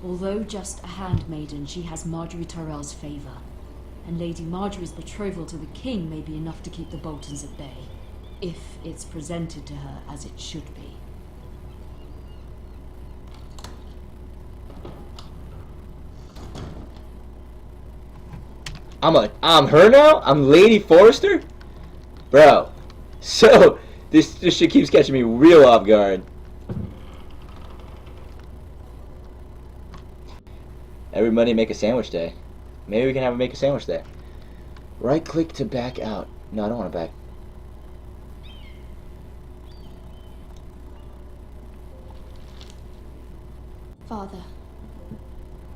Although just a handmaiden, she has Marjorie Tyrell's favor. And Lady Marjorie's betrothal to the king may be enough to keep the Boltons at bay, if it's presented to her as it should be. I'm her now? I'm Lady Forrester? Bro. So, this shit keeps catching me real off guard. Everybody make a sandwich day. Maybe we can have a make a sandwich day. Right click to back out. No, I don't want to back. Father,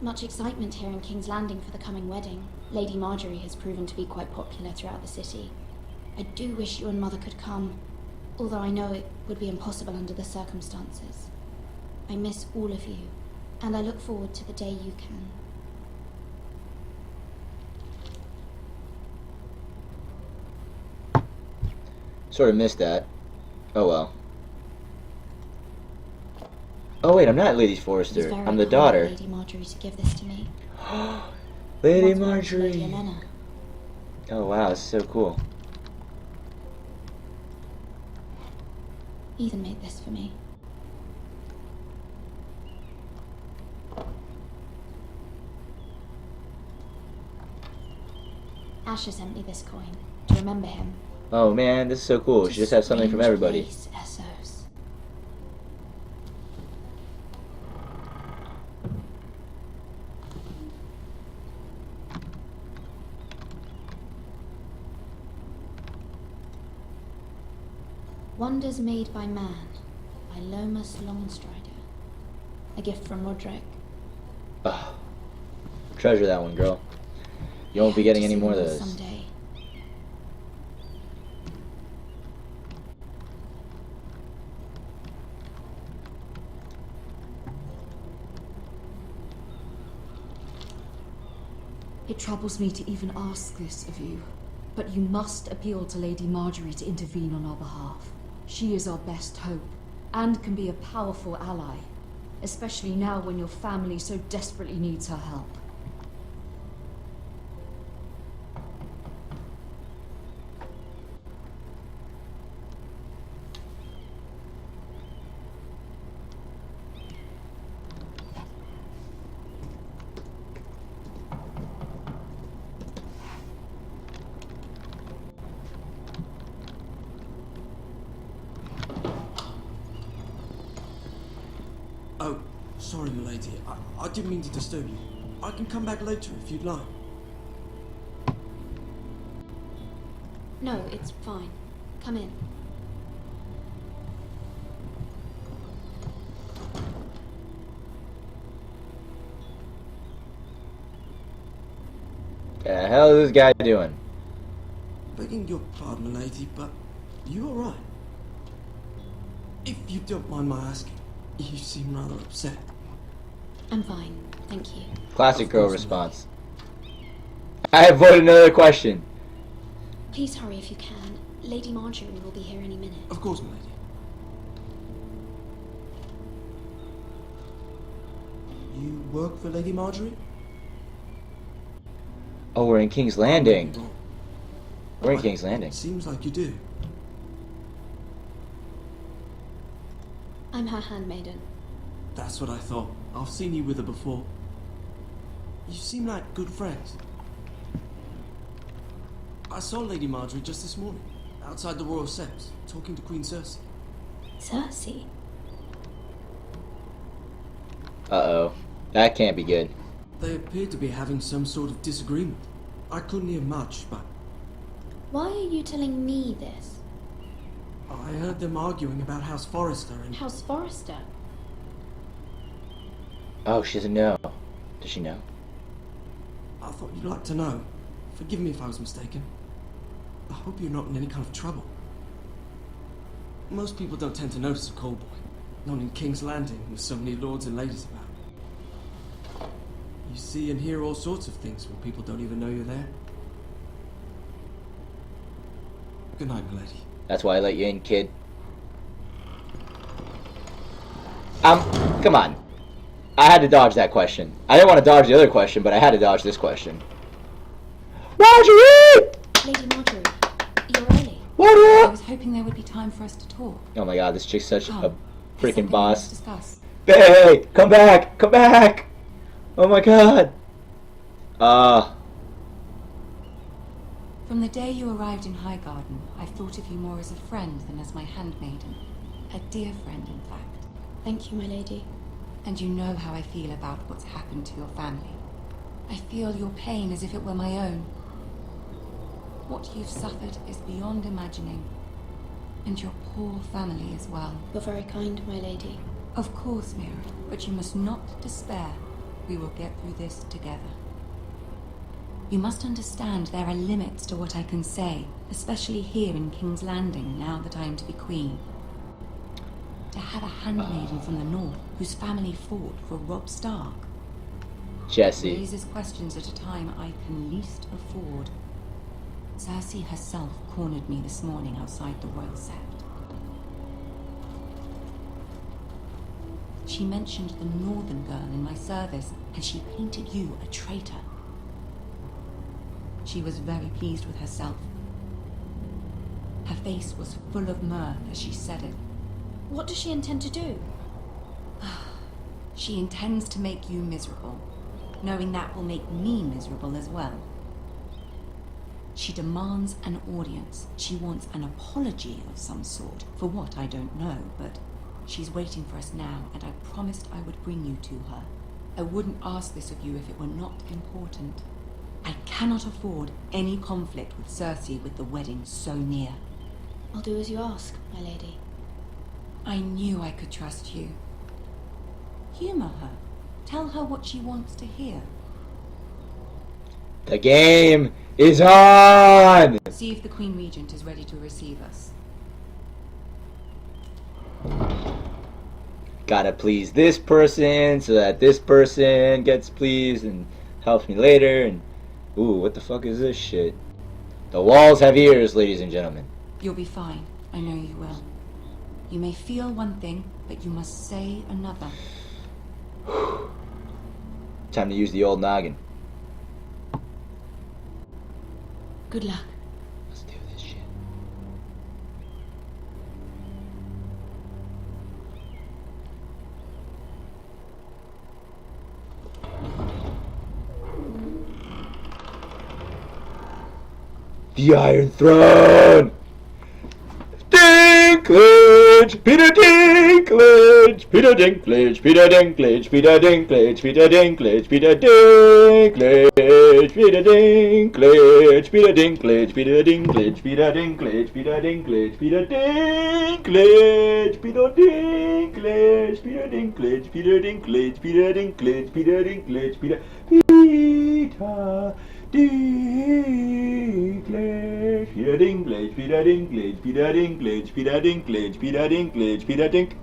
much excitement here in King's Landing for the coming wedding. Lady Marjorie has proven to be quite popular throughout the city. I do wish you and Mother could come, although I know it would be impossible under the circumstances. I miss all of you, and I look forward to the day you can. Sort of missed that. Oh well. Oh wait, I'm not Lady Forrester. I'm the daughter. Lady Marjorie to give this to me. Lady Once Marjorie. Lady Elena. Oh wow, this is so cool. Ethan made this for me. Asher sent me this coin to remember him. Oh man, this is so cool. She just has something from everybody. Place, Essos. Wonders Made by Man by Lomas Longstrider. A gift from Roderick. Ugh. Treasure that one, girl. You won't be getting any more of those. Someday. It troubles me to even ask this of you, but you must appeal to Lady Marjorie to intervene on our behalf. She is our best hope, and can be a powerful ally, especially now when your family so desperately needs her help. Oh, sorry, milady. I didn't mean to disturb you. I can come back later if you'd like. No, it's fine. Come in. What the hell is this guy doing? Begging your pardon, milady, but you alright? If you don't mind my asking, you seem rather upset. I'm fine, thank you. Classic Of girl course, response. I avoided another question. Please hurry if you can. Lady Marjorie will be here any minute. Of course, milady. You work for Lady Marjorie? Oh, we're in King's Landing. Wrong. We're in But King's Landing. It seems like you do. I'm her handmaiden. That's what I thought. I've seen you with her before. You seem like good friends. I saw Lady Marjorie just this morning, outside the Royal Seps, talking to Queen Cersei. Cersei? Uh-oh. That can't be good. They appeared to be having some sort of disagreement. I couldn't hear much, but Why are you telling me this? I heard them arguing about House Forrester and... House Forrester? Oh, she doesn't know. Does she know? I thought you'd like to know. Forgive me if I was mistaken. I hope you're not in any kind of trouble. Most people don't tend to notice a call boy. Not in King's Landing with so many lords and ladies about. You see and hear all sorts of things when people don't even know you're there. Good night, milady. That's why I let you in, kid. Come on. I had to dodge that question. I didn't want to dodge the other question, but I had to dodge this question. Marjorie! Lady Marjorie, you're early. What I up? was hoping there would be time for us to talk. Oh my god, this chick's such Come. a There's freaking something we boss. must discuss. Hey, come back! Come back! Oh my god. From the day you arrived in Highgarden, I've thought of you more as a friend than as my handmaiden. A dear friend, in fact. Thank you, my lady. And you know how I feel about what's happened to your family. I feel your pain as if it were my own. What you've suffered is beyond imagining. And your poor family as well. You're very kind, my lady. Of course, Mira, but you must not despair. We will get through this together. You must understand there are limits to what I can say, especially here in King's Landing, now that I am to be queen. To have a handmaiden from the north whose family fought for Robb Stark Jesse. raises questions at a time I can least afford. Cersei herself cornered me this morning outside the Royal Sept. She mentioned the northern girl in my service, and she painted you a traitor. She was very pleased with herself. Her face was full of mirth as she said it. What does she intend to do? She intends to make you miserable, knowing that will make me miserable as well. She demands an audience. She wants an apology of some sort, for what I don't know, but she's waiting for us now, and I promised I would bring you to her. I wouldn't ask this of you if it were not important. I cannot afford any conflict with Cersei with the wedding so near. I'll do as you ask, my lady. I knew I could trust you. Humor her. Tell her what she wants to hear. The game is on! See if the Queen Regent is ready to receive us. Gotta please this person so that this person gets pleased and helps me later. And ooh, what the fuck is this shit? The walls have ears, ladies and gentlemen. You'll be fine. I know you will. You may feel one thing, but you must say another. Time to use the old noggin. Good luck. Let's do this shit. The Iron Throne! Dinklage! Peter Dinklage! Peter Dinklage! Peter Dinklage! Peter Dinklage! Peter Dinklage! Peter Dinklage! Peter Dinklage! Peter Dinklage! Peter Dinklage! Peter Dinklage! Peter Dinklage! Peter Dinklage! Peter Dinklage! Peter Dinklage! Peter Dinklage! Peter Dinklage! Peter Dinklage! Peter Dinklage, Peter Dinklage, Peter Dinklage, Peter Dinklage, Peter Dinklage, Peter Dinklage, Peter Dink.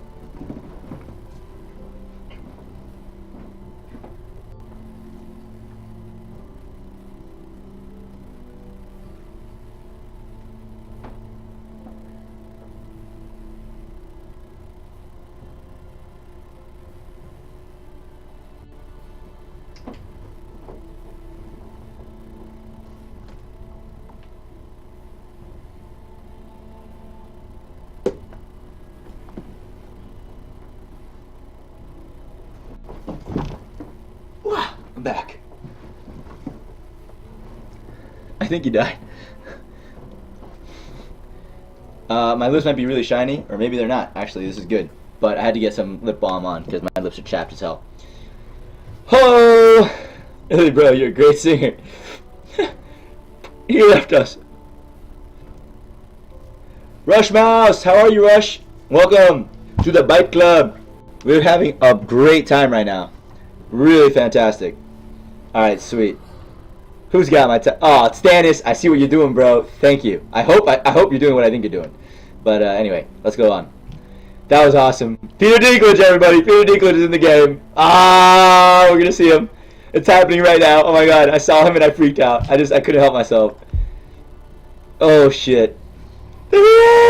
I'm back. I think he died. My lips might be really shiny, or maybe they're not. Actually, this is good. But I had to get some lip balm on because my lips are chapped as hell. Oh, Illy, bro, you're a great singer. He left us. Rush Mouse, how are you, Rush? Welcome to the Bike Club. We're having a great time right now. Really fantastic. Alright, sweet. Who's got my oh, Stannis, I see what you're doing, bro. Thank you. I hope you're doing what I think you're doing. But anyway, let's go on. That was awesome. Peter Dinklage, everybody. Peter Dinklage is in the game. Ah, we're gonna see him. It's happening right now. Oh my god, I saw him and I freaked out. I couldn't help myself. Oh shit. There he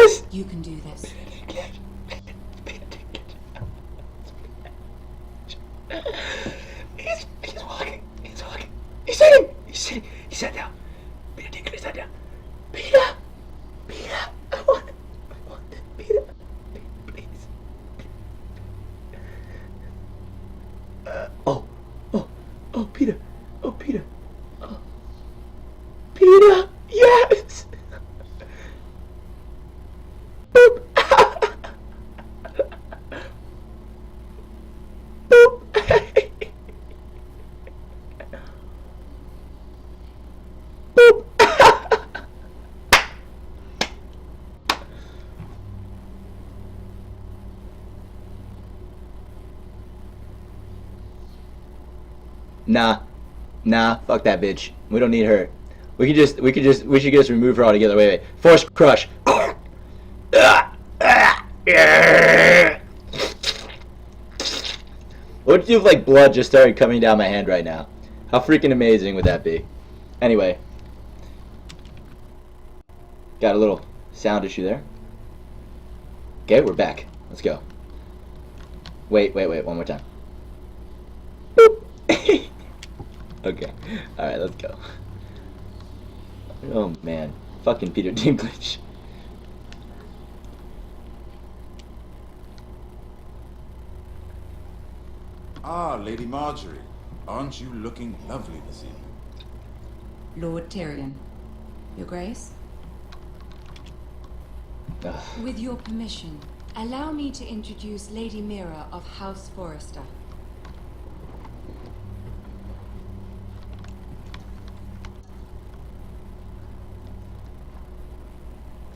is! You can do this. Peter Dinklage. Peter Dinklage. Nah, fuck that bitch. We don't need her. We should just remove her altogether. Wait. Force crush. What if like blood just started coming down my hand right now? How freaking amazing would that be? Anyway. Got a little sound issue there. Okay, we're back. Let's go. Wait, one more time. Boop. Okay. Alright, let's go. Oh man. Fucking Peter Dinklage. Ah, Lady Marjorie. Aren't you looking lovely this evening? Lord Tyrion. Your Grace? Ugh. With your permission, allow me to introduce Lady Mira of House Forrester.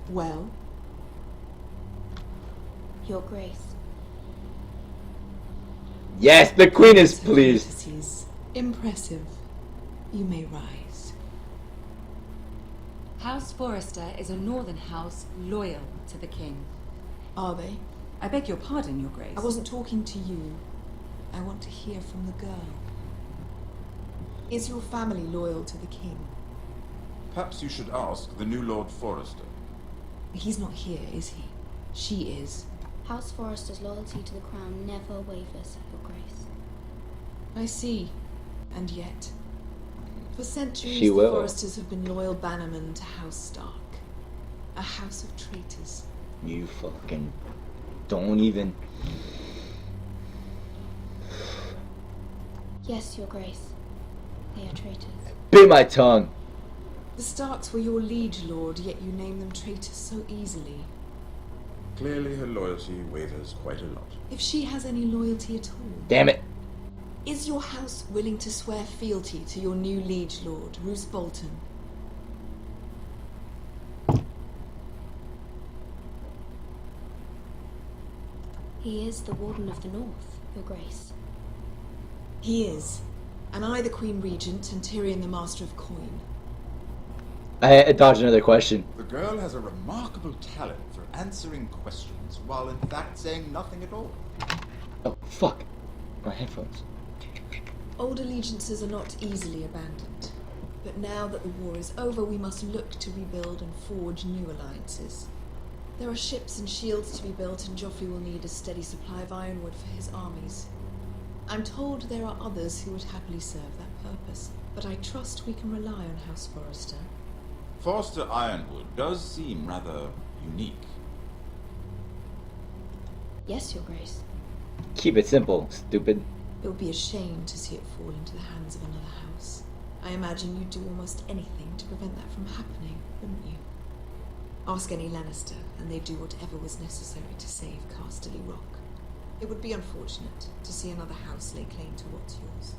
Well, Your Grace. Yes, the Queen is pleased. courtesies. Impressive. You may rise. House Forrester is a northern house loyal to the king. Are they? I beg your pardon, Your Grace. I wasn't talking to you. I want to hear from the girl. Is your family loyal to the king? Perhaps you should ask the new Lord Forrester. He's not here, is he? She is. House Forrester's loyalty to the crown never wavers, Your Grace. I see. And yet, for centuries She the will. Forresters have been loyal bannermen to House Stark. A house of traitors. You fucking don't even. Yes, Your Grace. They are traitors. Bit my tongue. The Starks were your liege lord, yet you name them traitors so easily. Clearly her loyalty wavers quite a lot. If she has any loyalty at all, Damn it. is your house willing to swear fealty to your new liege lord, Roose Bolton? He is the Warden of the North, Your Grace. He is. And I the Queen Regent and Tyrion the Master of Coin. I dodged another question. The girl has a remarkable talent for answering questions while in fact saying nothing at all. Oh, fuck. My headphones. Old allegiances are not easily abandoned. But now that the war is over, we must look to rebuild and forge new alliances. There are ships and shields to be built, and Joffrey will need a steady supply of ironwood for his armies. I'm told there are others who would happily serve that purpose, but I trust we can rely on House Forrester. Forster Ironwood does seem rather unique. Yes, Your Grace. Keep it simple, stupid. It would be a shame to see it fall into the hands of another house. I imagine you'd do almost anything to prevent that from happening, wouldn't you? Ask any Lannister, and they'd do whatever was necessary to save Casterly Rock. It would be unfortunate to see another house lay claim to what's yours.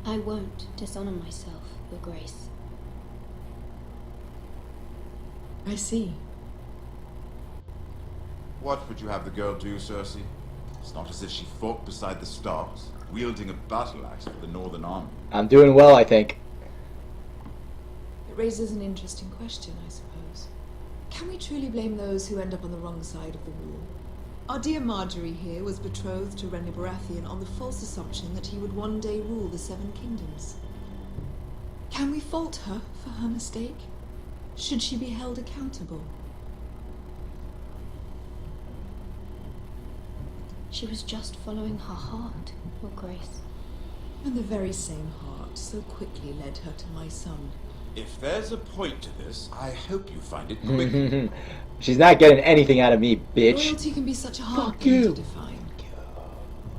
I won't dishonor myself, Your Grace. I see. What would you have the girl do, Cersei? It's not as if she fought beside the Starks, wielding a battle axe for the Northern Army. I'm doing well, I think. It raises an interesting question, I suppose. Can we truly blame those who end up on the wrong side of the war? Our dear Marjorie here was betrothed to Renly Baratheon on the false assumption that he would one day rule the Seven Kingdoms. Can we fault her for her mistake? Should she be held accountable? She was just following her heart, Your Grace. And the very same heart so quickly led her to my son. If there's a point to this, I hope you find it quick. She's not getting anything out of me, bitch. Loyalty can be such a hard Fuck thing you. to define.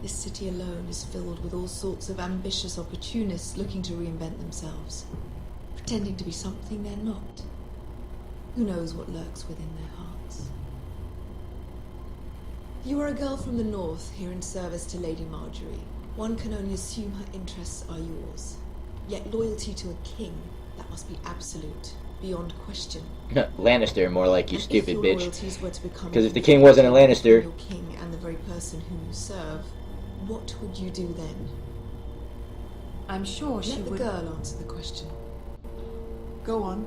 This city alone is filled with all sorts of ambitious opportunists looking to reinvent themselves, pretending to be something they're not. Who knows what lurks within their hearts? You are a girl from the north, here in service to Lady Marjorie. One can only assume her interests are yours. Yet loyalty to a king, that must be absolute, beyond question. Lannister, more like, you And stupid if your bitch. loyalties were to become 'Cause if the king wasn't a Lannister- your king and the very person whom you serve, what would you do then? I'm sure she Let the would... girl answer the question. Go on.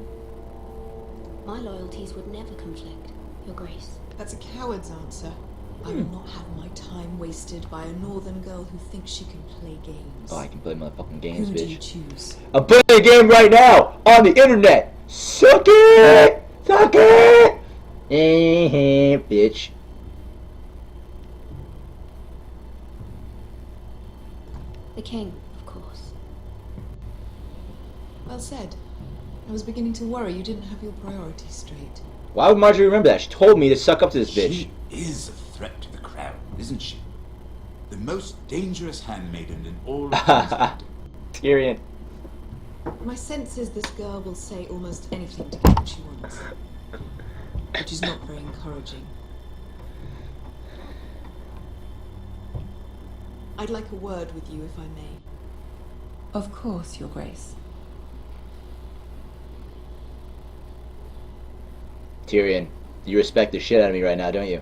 My loyalties would never conflict, Your Grace. That's a coward's answer. I will not have my time wasted by a northern girl who thinks she can play games. Oh, I can play motherfucking games, Who do you bitch. choose? I'm playing a game right now on the internet. Suck it! Suck it! Bitch. The king, of course. Well said. I was beginning to worry you didn't have your priorities straight. Why would Marjorie remember that? She told me to suck up to this bitch. She is a threat to the crown, isn't she? The most dangerous handmaiden in all of King's Landing. Tyrion. My sense is this girl will say almost anything to get what she wants. Which is not very encouraging. I'd like a word with you, if I may. Of course, Your Grace. Tyrion, you respect the shit out of me right now, don't you?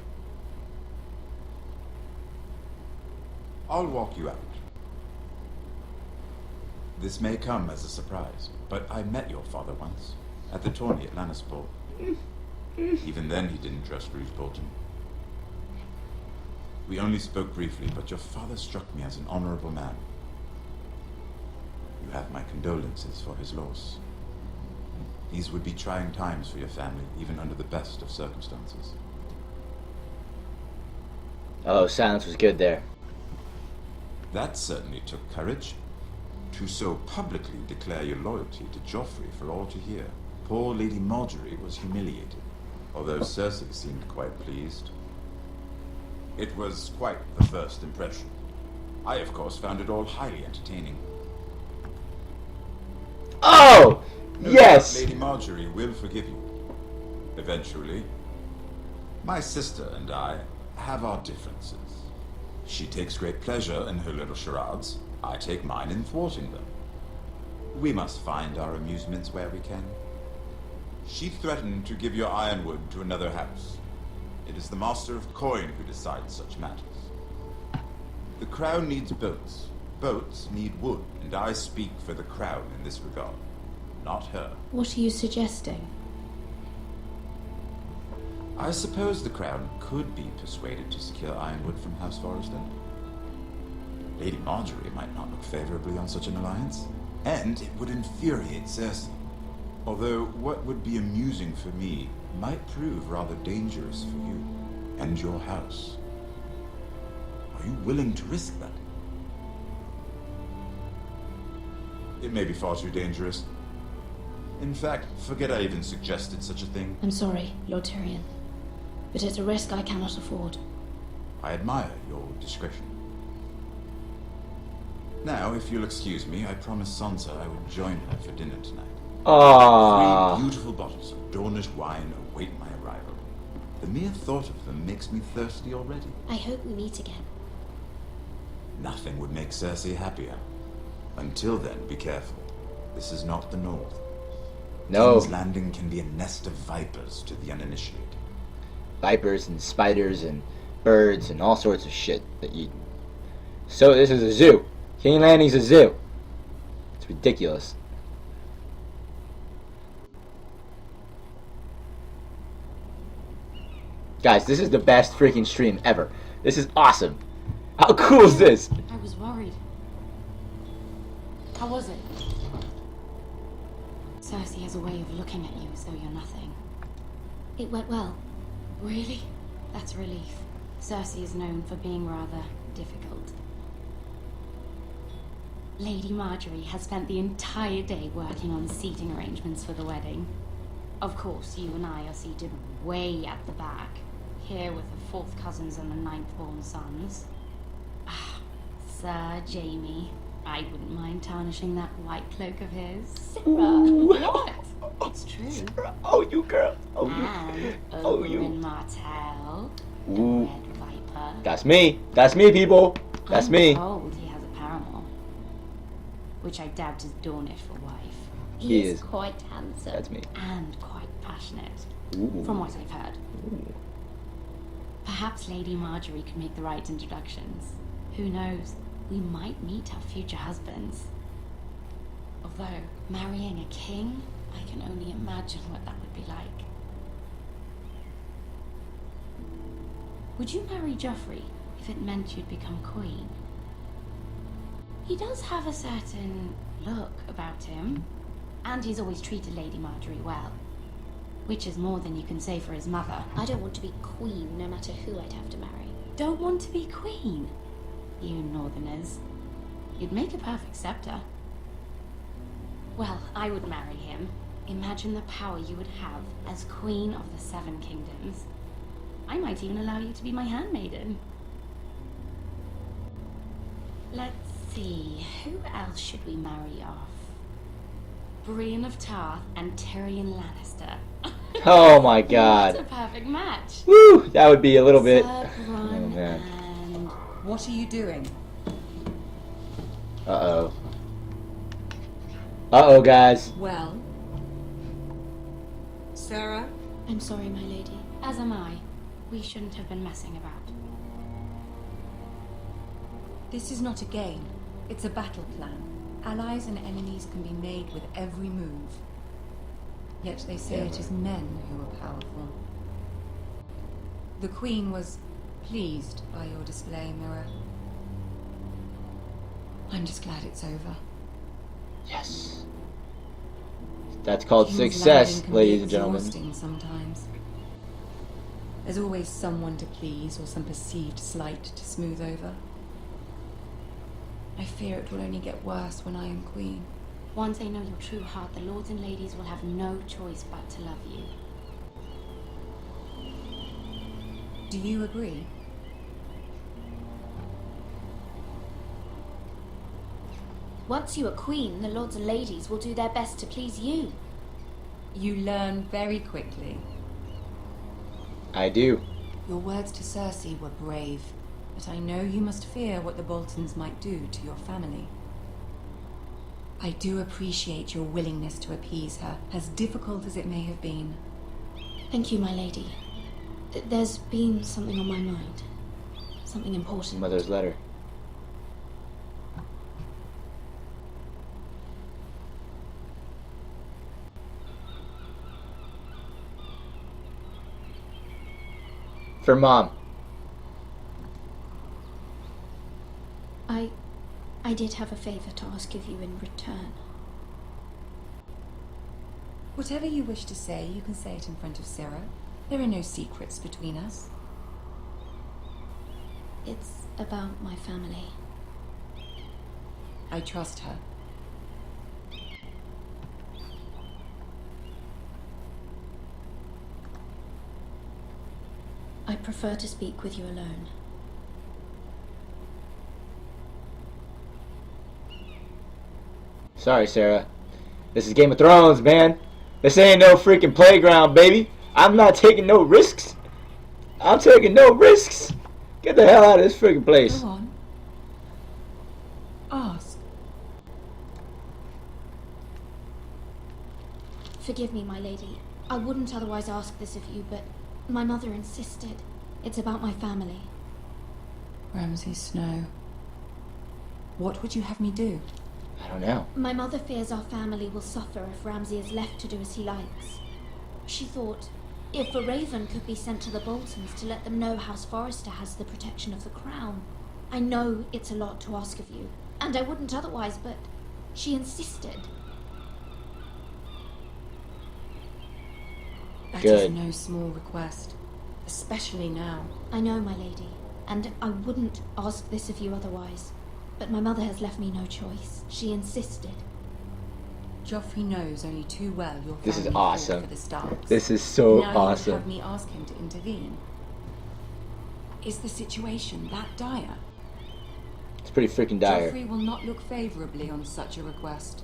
I'll walk you out. This may come as a surprise, but I met your father once, at the tourney at Lannisport. Even then he didn't trust Roose Bolton. We only spoke briefly, but your father struck me as an honorable man. You have my condolences for his loss. These would be trying times for your family, even under the best of circumstances. Oh, silence was good there. That certainly took courage. To so publicly declare your loyalty to Joffrey for all to hear. Poor Lady Marjorie was humiliated, although Cersei seemed quite pleased. It was quite the first impression. I, of course, found it all highly entertaining. Oh! No Yes! doubt Lady Marjorie will forgive you. Eventually. My sister and I have our differences. She takes great pleasure in her little charades. I take mine in thwarting them. We must find our amusements where we can. She threatened to give your ironwood to another house. It is the Master of Coin who decides such matters. The crown needs boats. Boats need wood, and I speak for the crown in this regard, not her. What are you suggesting? I suppose the crown could be persuaded to secure ironwood from House Forrester. Lady Marjorie might not look favorably on such an alliance, and it would infuriate Cersei. Although what would be amusing for me might prove rather dangerous for you and your house. Are you willing to risk that? It may be far too dangerous. In fact, forget I even suggested such a thing. I'm sorry, Lord Tyrion, but it's a risk I cannot afford. I admire your discretion. Now, if you'll excuse me, I promised Sansa I would join her for dinner tonight. Aww. 3 beautiful bottles of Dornish wine await my arrival. The mere thought of them makes me thirsty already. I hope we meet again. Nothing would make Cersei happier. Until then, be careful. This is not the North. No. King's Landing can be a nest of vipers to the uninitiated. Vipers and spiders and birds and all sorts of shit that you... So this is a zoo. King Landing's a zoo. It's ridiculous. Guys, this is the best freaking stream ever. This is awesome. How cool is this? I was worried. How was it? Cersei has a way of looking at you as though you're nothing. It went well. Really? That's a relief. Cersei is known for being rather difficult. Lady Marjorie has spent the entire day working on seating arrangements for the wedding. Of course, you and I are seated way at the back, here with the 4th cousins and the 9th-born sons. Ah, Sir Jaime. I wouldn't mind tarnishing that white cloak of his. What? It's true. Oh, you girl. Oh, you. And Oh, you. Oberyn Martell, the Ooh. Red Viper. That's me. That's me, people. That's I'm me. told he has a paramour, which I doubt is Dornish for wife. He He is. is quite handsome. That's me. And quite passionate, Ooh. from what I've heard. Ooh. Perhaps Lady Marjorie could make the right introductions. Who knows? We might meet our future husbands. Although, marrying a king, I can only imagine what that would be like. Would you marry Joffrey if it meant you'd become queen? He does have a certain look about him, and he's always treated Lady Marjorie well. Which is more than you can say for his mother. I don't want to be queen, no matter who I'd have to marry. Don't want to be queen? You northerners. You'd make a perfect scepter. Well, I would marry him. Imagine the power you would have as Queen of the Seven Kingdoms. I might even allow you to be my handmaiden. Let's see, who else should we marry off? Brienne of Tarth and Tyrion Lannister. Oh my god. What a perfect match. Woo! That would be a little bit. Sir Bronn Oh, man. and... What are you doing? Uh-oh. Uh-oh, guys. Well, Sarah? I'm sorry, my lady. As am I. We shouldn't have been messing about. This is not a game. It's a battle plan. Allies and enemies can be made with every move. Yet they say it is men who are powerful. The Queen was pleased by your display, Mira. I'm just glad it's over. Yes. That's called King's success, Landing can ladies be and gentlemen. exhausting sometimes. There's always someone to please or some perceived slight to smooth over. I fear it will only get worse when I am queen. Once they know your true heart, the lords and ladies will have no choice but to love you. Do you agree? Once you are queen, the lords and ladies will do their best to please you. You learn very quickly. I do. Your words to Cersei were brave, but I know you must fear what the Boltons might do to your family. I do appreciate your willingness to appease her, as difficult as it may have been. Thank you, my lady. There's been something on my mind. Something important. Mother's letter. For Mom. I did have a favor to ask of you in return. Whatever you wish to say, you can say it in front of Sarah. There are no secrets between us. It's about my family. I trust her. I prefer to speak with you alone. Sorry, Sarah. This is Game of Thrones, man. This ain't no freaking playground, baby. I'm not taking no risks. I'm taking no risks. Get the hell out of this freaking place. Go on. Ask. Forgive me, my lady. I wouldn't otherwise ask this of you, but my mother insisted. It's about my family. Ramsay Snow. What would you have me do? I don't know. My mother fears our family will suffer if Ramsay is left to do as he likes. She thought, if a raven could be sent to the Boltons to let them know House Forrester has the protection of the crown. I know it's a lot to ask of you, and I wouldn't otherwise, but she insisted. That Good. is no small request, especially now. I know, my lady, and I wouldn't ask this of you otherwise. But my mother has left me no choice. She insisted. Joffrey knows only too well your family This is fought awesome. for the Starks. This is so now you awesome. have me ask him to intervene. Is the situation that dire? It's pretty freaking dire. Joffrey will not look favorably on such a request.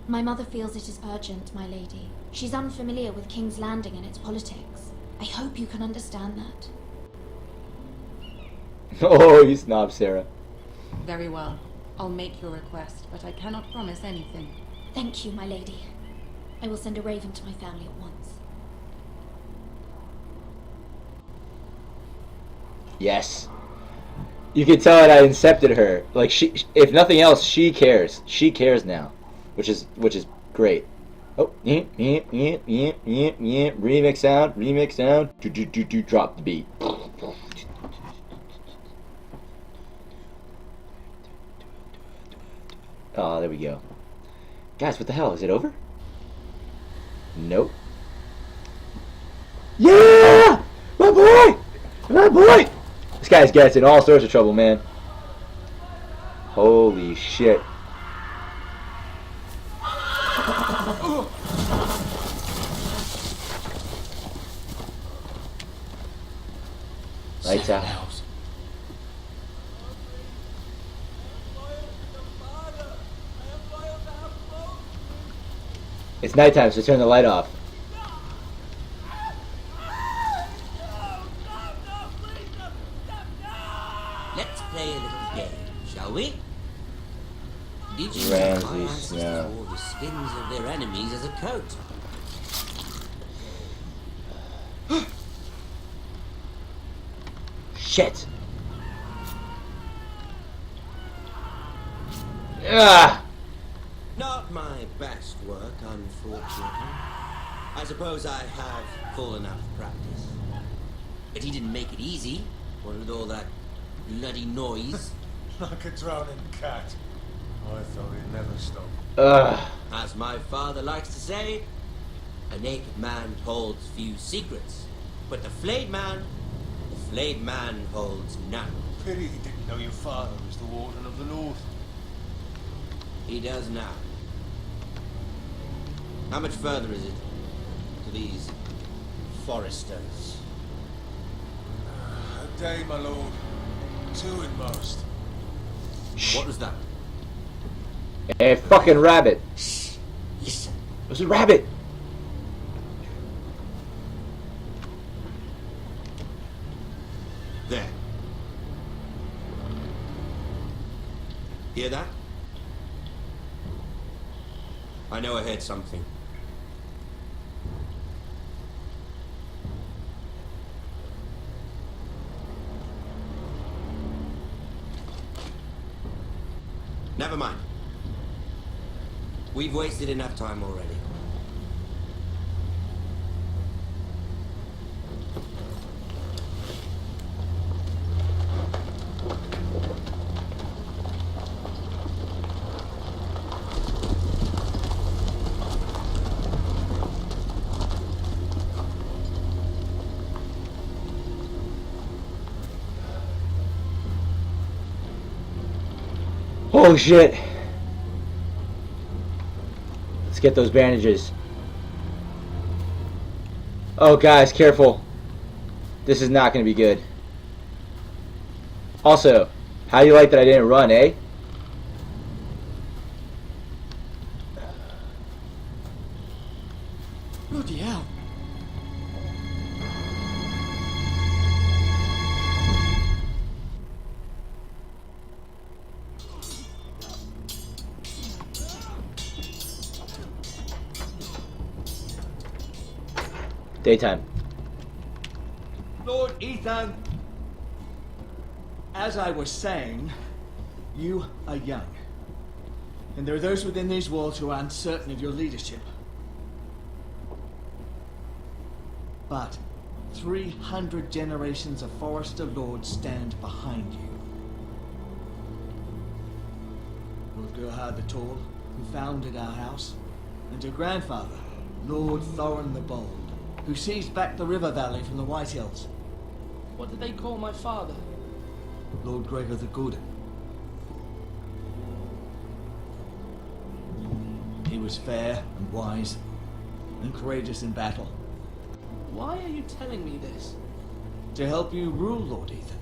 My mother feels it is urgent, my lady. She's unfamiliar with King's Landing and its politics. I hope you can understand that. Oh, you snob, Sarah. Very well. I'll make your request, but I cannot promise anything. Thank you, my lady. I will send a raven to my family at once. Yes. You can tell that I incepted her. Like she, if nothing else, she cares. She cares now, which is great. Oh, remix sound, drop the beat. Oh, there we go. Guys, what the hell? Is it over? Nope. Yeah! My boy! My boy! This guy's gets in all sorts of trouble, man. Holy shit. Lights out. It's nighttime, so turn the light off. Let's play a little game, shall we? Did you know Ramsay my ancestors Snow. wore the skins of their enemies as a coat? Shit. Ah! Not my best work, unfortunately. I suppose I have full enough practice. But he didn't make it easy, what with all that bloody noise. Like a drowning cat. I thought he'd never stop. Ugh. As my father likes to say, a naked man holds few secrets, but the flayed man holds none. Pity he didn't know your father was the Warden of the North. He does now. How much further is it to these foresters? A day, my lord. 2 at most. What was that? A fucking rabbit. Shh. Listen. It was a rabbit. There. Hear that? I know I heard something. Never mind. We've wasted enough time already. Oh shit. Let's get those bandages. Oh guys, careful. This is not going to be good. Also, how do you like that I didn't run, eh? Bloody hell. Daytime. Lord Ethan, as I was saying, you are young. And there are those within these walls who are uncertain of your leadership. But 300 generations of Forester Lords stand behind you. Lord Gerhard the Tall, who founded our house, and your grandfather, Lord Thorin the Bold, who seized back the river valley from the White Hills. What did they call my father? Lord Gregor the Good. He was fair and wise and courageous in battle. Why are you telling me this? To help you rule, Lord Ethan.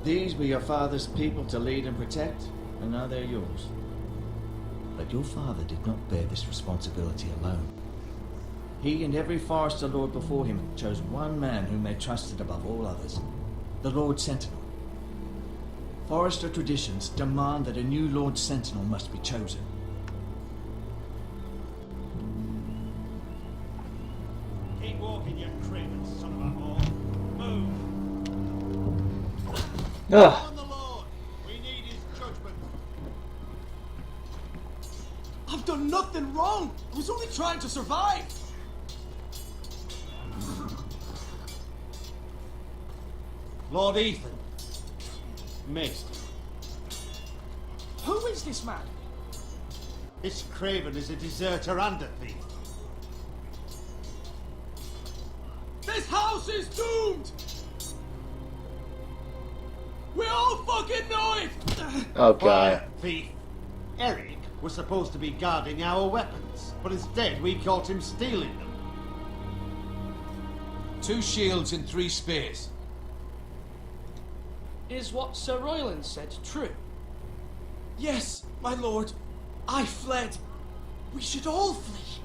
These were your father's people to lead and protect, and now they're yours. But your father did not bear this responsibility alone. He and every Forester Lord before him chose one man whom they trusted above all others, the Lord Sentinel. Forester traditions demand that a new Lord Sentinel must be chosen. Keep walking, you craven son of a whore. Move! Ugh. On the Lord. We need his judgment. I've done nothing wrong. I was only trying to survive. Lord Ethan. Missed. Who is this man? This Craven is a deserter and a thief. This house is doomed! We all fucking know it! Oh god. Quiet, thief. Eric was supposed to be guarding our weapons, but instead we caught him stealing them. 2 shields and 3 spears. Is what Sir Royland said true? Yes, my lord. I fled. We should all flee.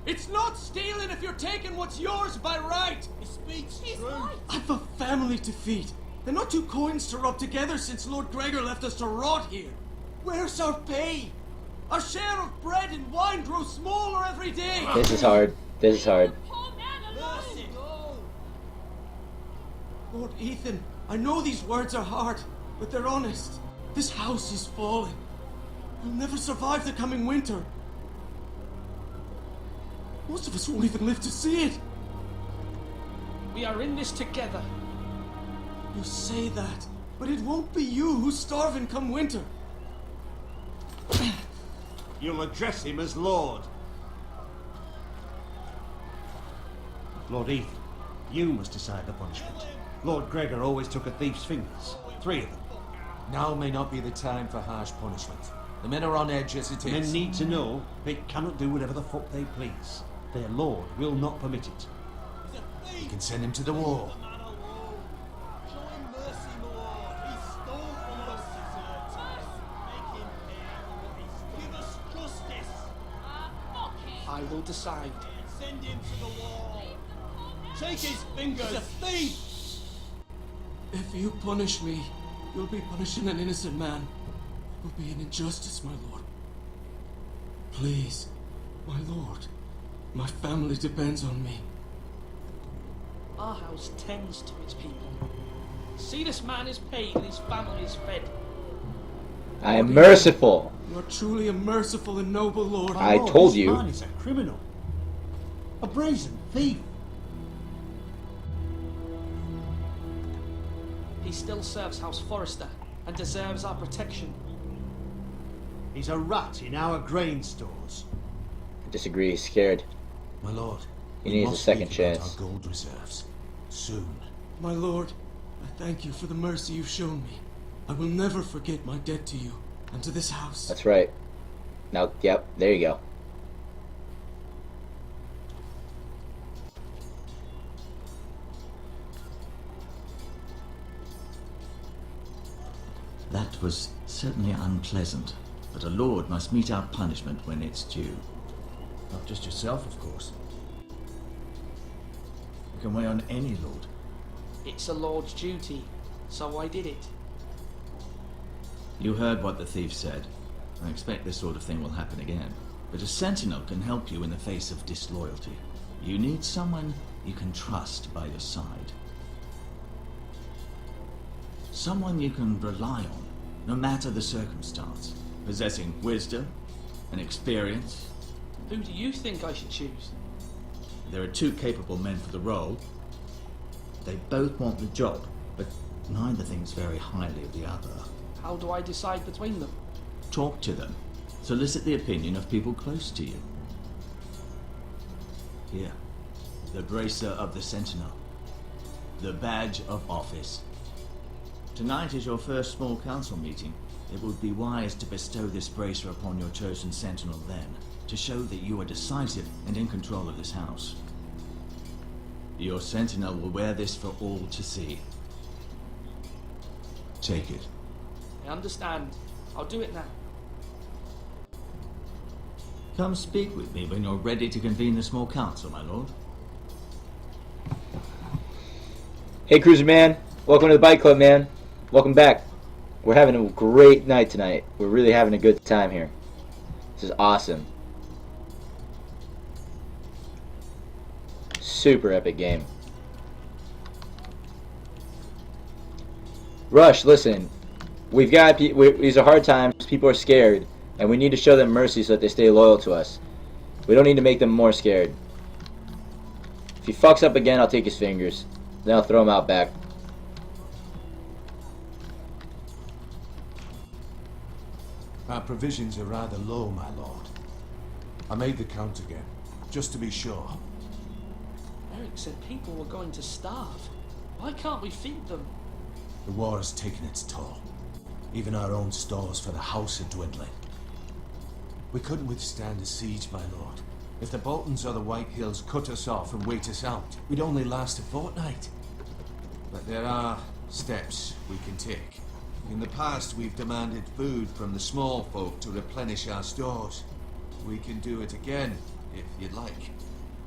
It's not stealing if you're taking what's yours by right! He speaks true. I've a family to feed. They're not 2 coins to rub together since Lord Gregor left us to rot here. Where's our pay? Our share of bread and wine grows smaller every day. This is hard. This is hard. Mercy. Lord Ethan, I know these words are hard, but they're honest. This house is falling. We'll never survive the coming winter. Most of us won't even live to see it. We are in this together. You say that, but it won't be you who's starving come winter. You'll address him as Lord. Lord Ethan, you must decide the punishment. Lord Gregor always took a thief's fingers. 3 of them. Now may not be the time for harsh punishment. The men are on edge as it is. Men need to know they cannot do whatever the fuck they please. Their Lord will not permit it. You can send him to the wall. I will decide. Send him to the wall. Take his fingers. He's a thief. If you punish me, you'll be punishing an innocent man. It will be an injustice, my lord. Please, my lord. My family depends on me. Our house tends to its people. See, this man is paid and his family is fed. I am merciful. You are truly a merciful and noble lord. My I lord, told this you. man is a criminal. A brazen thief. He still serves House Forrester and deserves our protection. He's a rat in our grain stores. I disagree. He's scared. My lord. He we needs a must second speak about chance. Our gold reserves. Soon. My lord, I thank you for the mercy you've shown me. I will never forget my debt to you and to this house. That's right. Now, yep, there you go. That was certainly unpleasant, but a lord must mete out punishment when it's due. Not just yourself, of course. You can weigh on any lord. It's a lord's duty, so I did it. You heard what the thief said. I expect this sort of thing will happen again. But a sentinel can help you in the face of disloyalty. You need someone you can trust by your side. Someone you can rely on, no matter the circumstance. Possessing wisdom and experience. Who do you think I should choose? There are 2 capable men for the role. They both want the job, but neither thinks very highly of the other. How do I decide between them? Talk to them. Solicit the opinion of people close to you. Here, the bracer of the Sentinel. The badge of office. Tonight is your first small council meeting. It would be wise to bestow this bracer upon your chosen Sentinel then, to show that you are decisive and in control of this house. Your Sentinel will wear this for all to see. Take it. I understand. I'll do it now. Come speak with me when you're ready to convene the small council, my lord. Hey, Cruiser Man. Welcome to the Bike Club, man. Welcome back. We're having a great night tonight. We're really having a good time here. This is awesome. Super epic game. Rush, listen. We've got these are hard times. People are scared, and we need to show them mercy so that they stay loyal to us. We don't need to make them more scared. If he fucks up again, I'll take his fingers. Then I'll throw him out back. Our provisions are rather low, my lord. I made the count again, just to be sure. Eric said people were going to starve. Why can't we feed them? The war has taken its toll. Even our own stores for the house are dwindling. We couldn't withstand a siege, my lord. If the Boltons or the White Hills cut us off and wait us out, we'd only last a fortnight. But there are steps we can take. In the past, we've demanded food from the small folk to replenish our stores. We can do it again, if you'd like.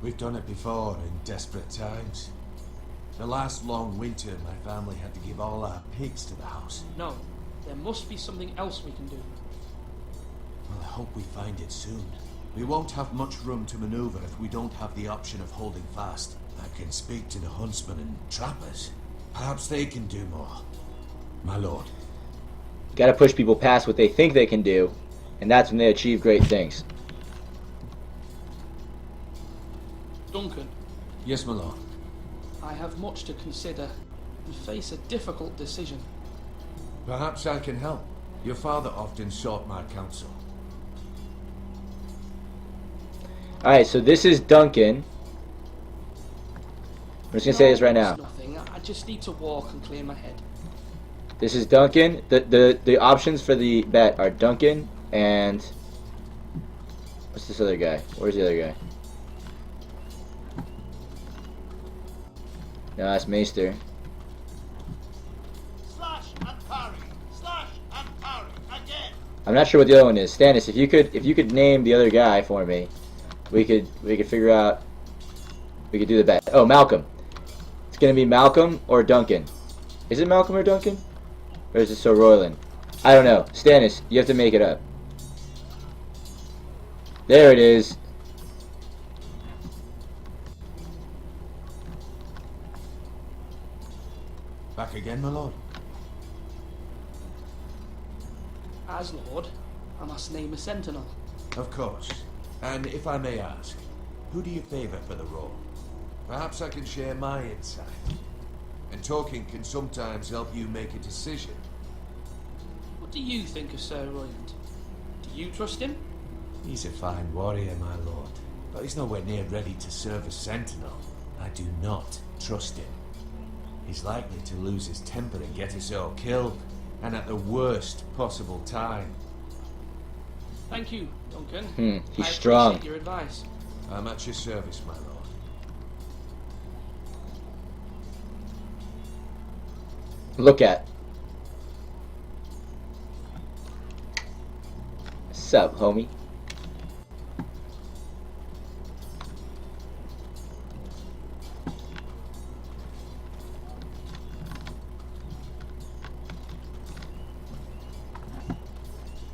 We've done it before in desperate times. The last long winter, my family had to give all our pigs to the house. No, there must be something else we can do. Well, I hope we find it soon. We won't have much room to maneuver if we don't have the option of holding fast. I can speak to the huntsmen and trappers. Perhaps they can do more. My lord. Gotta push people past what they think they can do, and that's when they achieve great things. Duncan. Yes, my lord. I have much to consider and face a difficult decision. Perhaps I can help. Your father often sought my counsel. Alright, so this is Duncan. I'm just gonna say this right now. Nothing. I just need to walk and clear my head. This is Duncan. The options for the bet are Duncan and what's this other guy? Where's the other guy? No, that's Maester. Slash and parry. Slash and parry. Again. I'm not sure what the other one is. Stannis, if you could name the other guy for me, we could figure out. We could do the bet. Oh, Malcolm. It's gonna be Malcolm or Duncan. Is it Malcolm or Duncan? Or is it Sir Royland? I don't know. Stannis, you have to make it up. There it is. Back again, my lord? As Lord, I must name a sentinel. Of course. And if I may ask, who do you favour for the role? Perhaps I can share my insight. And talking can sometimes help you make a decision. What do you think of Sir Royland? Do you trust him? He's a fine warrior, my lord. But he's nowhere near ready to serve as sentinel. I do not trust him. He's likely to lose his temper and get us all killed. And at the worst possible time. Thank you, Duncan. He's I strong. appreciate your advice. I'm at your service, my lord. Look at. What's up, homie?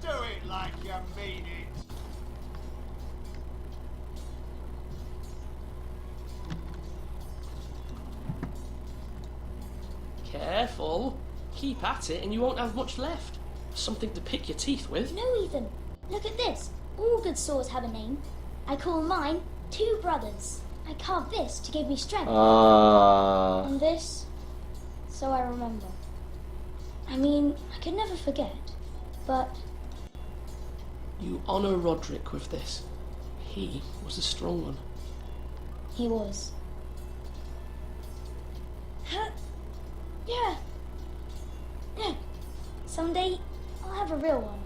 Do it like you mean it. Careful. Keep at it and you won't have much left. Something to pick your teeth with. No, Ethan. Look at this. All good swords have a name. I call mine Two Brothers. I carved this to give me strength. And this, so I remember. I mean, I could never forget, but... You honour Roderick with this. He was a strong one. He was. Yeah. Someday, I'll have a real one.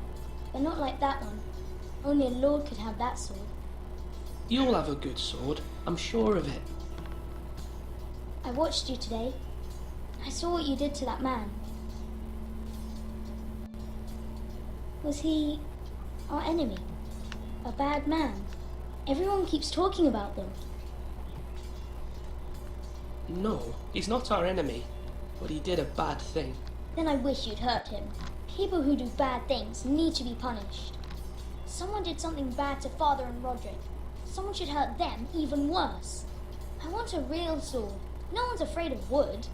But not like that one. Only a lord could have that sword. You'll have a good sword, I'm sure of it. I watched you today. I saw what you did to that man. Was he our enemy? A bad man? Everyone keeps talking about them. No, he's not our enemy, but he did a bad thing. Then I wish you'd hurt him. People who do bad things need to be punished. Someone did something bad to Father and Roderick. Someone should hurt them even worse. I want a real sword. No one's afraid of wood.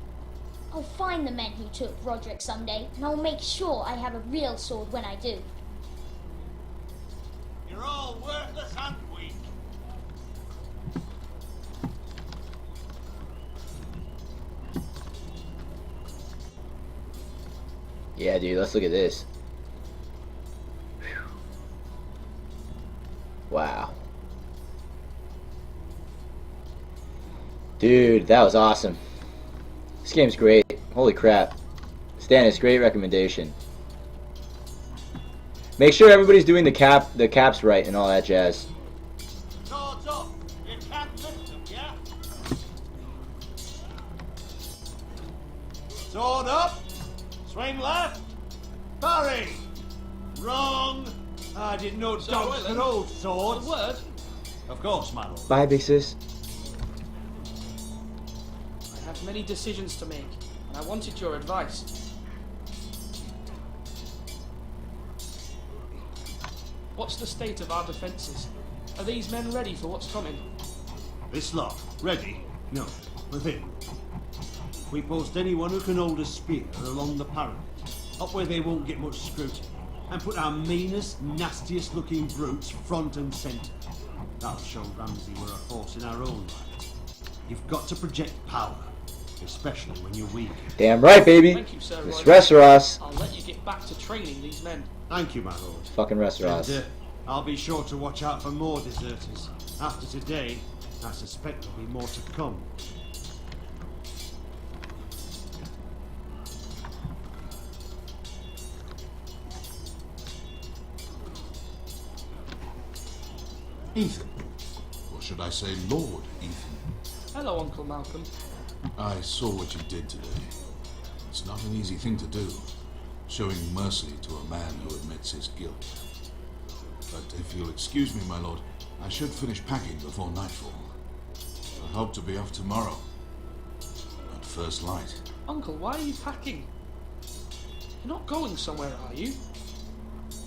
I'll find the men who took Roderick someday, and I'll make sure I have a real sword when I do. You're all worthless and weak. Yeah, dude, let's look at this. Whew. Wow. Dude, that was awesome. This game's great. Holy crap. Stannis, great recommendation. Make sure everybody's doing the caps right and all that jazz. Swords up. You can't lift them, yeah? Sword up. Swing left. Parry. Wrong. I didn't know dogs could hold swords. A word? Of course, my lord. Bye, big sis. I have many decisions to make, and I wanted your advice. What's the state of our defences? Are these men ready for what's coming? This lot, ready? No, within. We post anyone who can hold a spear along the parapet, up where they won't get much scrutiny, and put our meanest, nastiest looking brutes front and centre. That'll show Ramsay we're a force in our own right. You've got to project power, especially when you're weak. Damn right, baby. Thank you, Sir This Roy. Westeros. I'll let you get back to training these men. Thank you, my lord. Fucking Westeros. And, I'll be sure to watch out for more deserters. After today, I suspect there'll be more to come. Ethan. Or should I say Lord Ethan? Hello, Uncle Malcolm. I saw what you did today. It's not an easy thing to do, showing mercy to a man who admits his guilt. But if you'll excuse me, my lord, I should finish packing before nightfall. I hope to be off tomorrow. At first light. Uncle, why are you packing? You're not going somewhere, are you?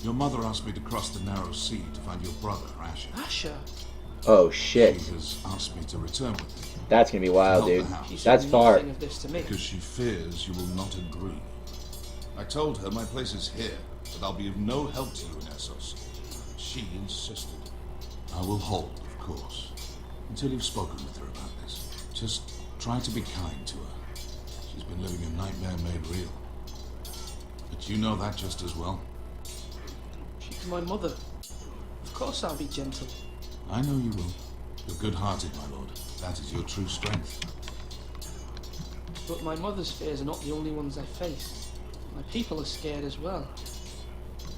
Your mother asked me to cross the narrow sea to find your brother, Asher. Asher? Oh shit. She has asked me to return with him. That's gonna be wild, To dude. help the house. That's far. Of this to me. Because she fears you will not agree. I told her my place is here, that I'll be of no help to you in Essos. She insisted. I will hold, of course, until you've spoken with her about this. Just try to be kind to her. She's been living a nightmare made real. But you know that just as well. She's my mother. Of course I'll be gentle. I know you will. You're good-hearted, my lord. That is your true strength. But my mother's fears are not the only ones I face. My people are scared as well.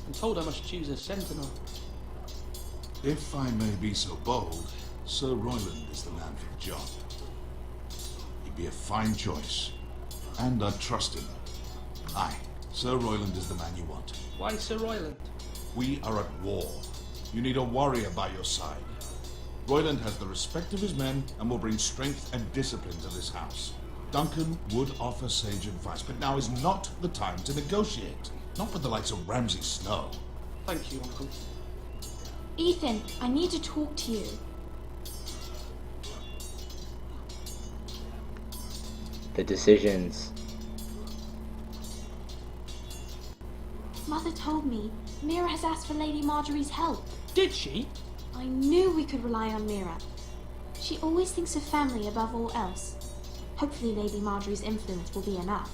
I'm told I must choose a sentinel. If I may be so bold, Sir Royland is the man for the job. He'd be a fine choice, and I'd trust him. Aye, Sir Royland is the man you want. Why Sir Royland? We are at war. You need a warrior by your side. Royland has the respect of his men and will bring strength and discipline to this house. Duncan would offer sage advice, but now is not the time to negotiate. Not with the likes of Ramsay Snow. Thank you, Uncle. Ethan, I need to talk to you. The decisions. Mother told me Mira has asked for Lady Marjorie's help. Did she? I knew we could rely on Mira. She always thinks of family above all else. Hopefully Lady Marjorie's influence will be enough.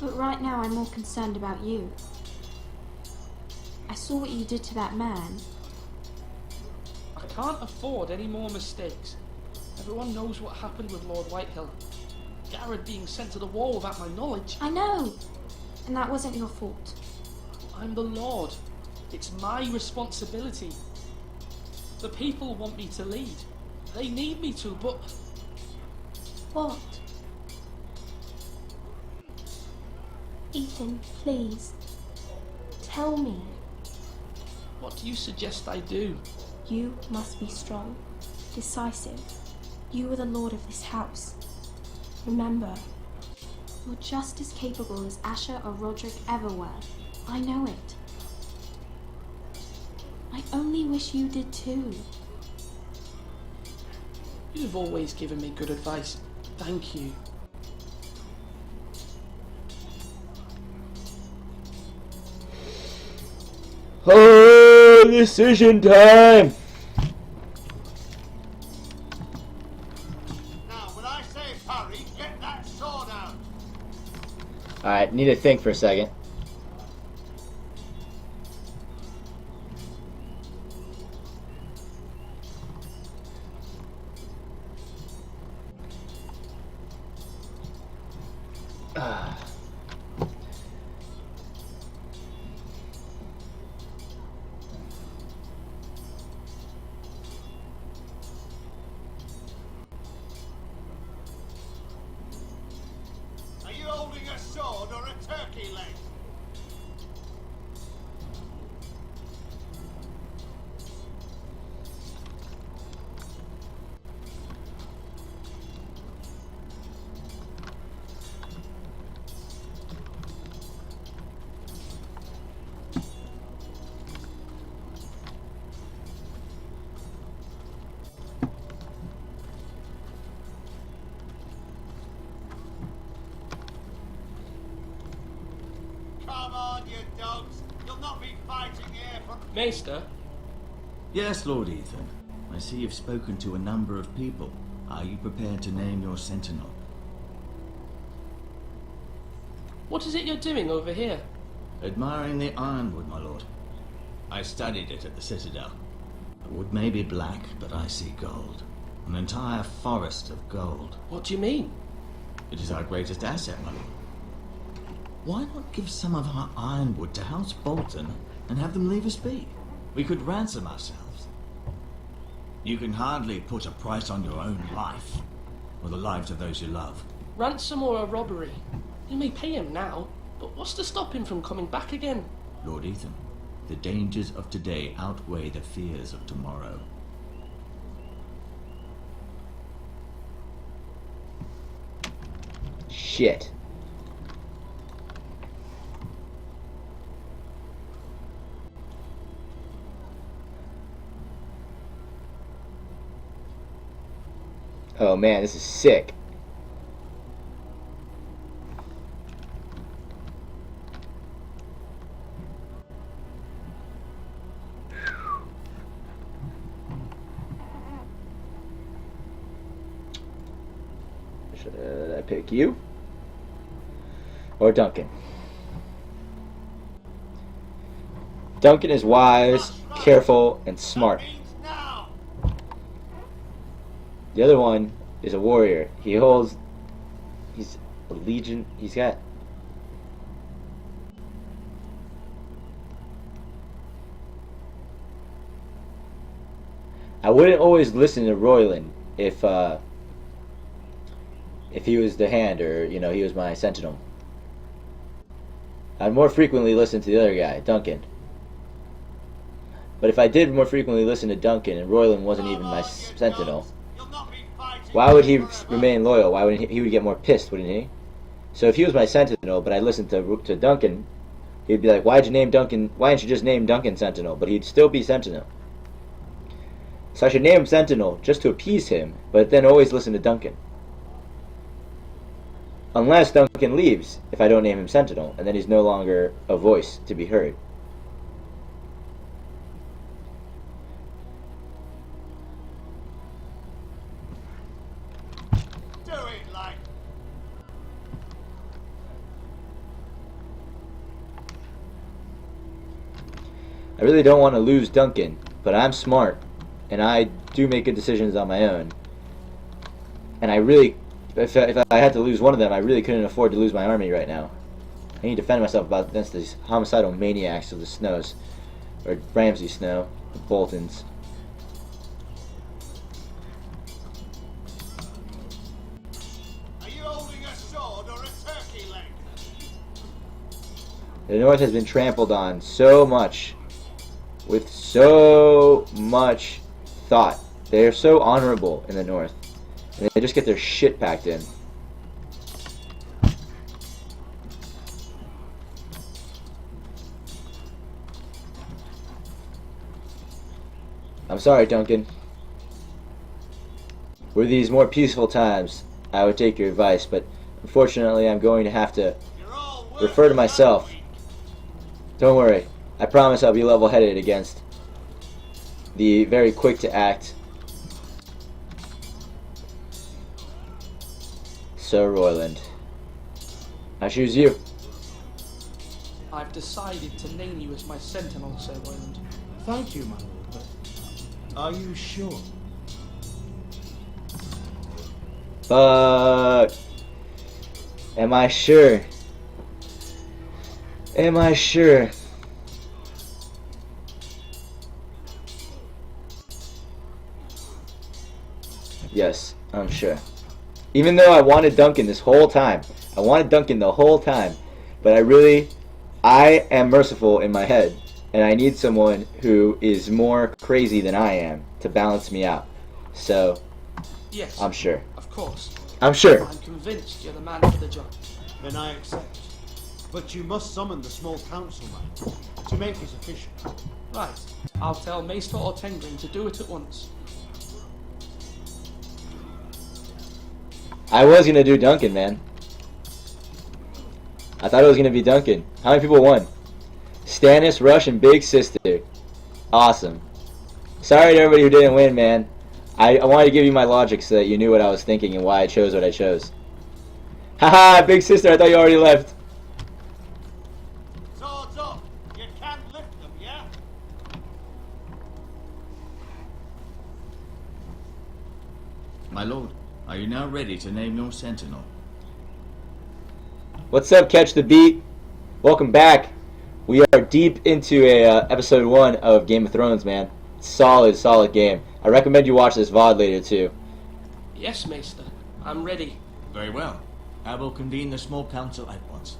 But right now I'm more concerned about you. I saw what you did to that man. I can't afford any more mistakes. Everyone knows what happened with Lord Whitehill. Garrett being sent to the wall without my knowledge. I know! And that wasn't your fault. I'm the Lord. It's my responsibility. The people want me to lead. They need me to, but... What? Ethan, please. Tell me. What do you suggest I do? You must be strong, decisive. You are the lord of this house. Remember, you're just as capable as Asher or Roderick ever were. I know it. I only wish you did too. You've always given me good advice. Thank you. Oh, decision time! Now, when I say parry, get that sword out. Alright, need to think for a second. Are you holding a sword or a turkey leg? Come on, you dogs. You'll not be fighting here for... Maester, Yes, Lord Ethan. I see you've spoken to a number of people. Are you prepared to name your sentinel? what is it you're doing over here? Admiring the ironwood, my lord. I studied it at the Citadel. The wood may be black, but I see gold. An entire forest of gold. What do you mean? It is our greatest asset, my lord. Why not give some of our ironwood to House Bolton and have them leave us be? We could ransom ourselves. You can hardly put a price on your own life, or the lives of those you love. Ransom or a robbery? You may pay him now, but what's to stop him from coming back again? Lord Ethan, the dangers of today outweigh the fears of tomorrow. Shit. Oh man, this is sick. Should I pick you? Or Duncan? Duncan is wise, careful, and smart. The other one is a warrior. He's a legion. He's got. I wouldn't always listen to Royland if he was the hand, or he was my sentinel. I'd more frequently listen to the other guy, Duncan. But if I did more frequently listen to Duncan and Royland wasn't even my sentinel, why would he remain loyal? Why would he would get more pissed, wouldn't he? So if he was my sentinel, but I listened to Duncan, he'd be like, "Why'd you name Duncan? Why didn't you just name Duncan Sentinel?" But he'd still be Sentinel. So I should name him Sentinel just to appease him, but then always listen to Duncan. Unless Duncan leaves, if I don't name him Sentinel, and then he's no longer a voice to be heard. I really don't want to lose Duncan, but I'm smart, and I do make good decisions on my own. And I really, if I had to lose one of them, I really couldn't afford to lose my army right now. I need to defend myself against these homicidal maniacs of the Snows, or Ramsay Snow, the Boltons. Are you holding a sword or a turkey leg? The North has been trampled on so much, with so much thought. They are so honorable in the North, and they just get their shit packed in. I'm sorry, Duncan. Were these more peaceful times, I would take your advice, but unfortunately I'm going to have to refer to myself. Don't worry, I promise I'll be level-headed against the very quick to act Sir Royland. I choose you. I've decided to name you as my sentinel, Sir Royland. Thank you, my lord, but are you sure? But am I sure? Am I sure? Yes, I'm sure. Even though I wanted Duncan this whole time. I wanted Duncan the whole time. But I am merciful in my head. And I need someone who is more crazy than I am to balance me out. So, yes, I'm sure. Of course. I'm sure. I'm convinced you're the man for the job. Then I accept. But you must summon the small council, man, to make it official. Right. I'll tell Maester Ortengrin to do it at once. I was gonna do Duncan, man. I thought it was gonna be Duncan. How many people won? Stannis, Rush, and Big Sister. Awesome. Sorry to everybody who didn't win, man. I wanted to give you my logic so that you knew what I was thinking and why I chose what I chose. Haha, Big Sister, I thought you already left. Swords up! You can't lift them, yeah? My lord, are you now ready to name your sentinel? What's up, Catch the Beat? Welcome back. We are deep into episode 1 of Game of Thrones, man. Solid, solid game. I recommend you watch this VOD later, too. Yes, Maester. I'm ready. Very well. I will convene the small council at once.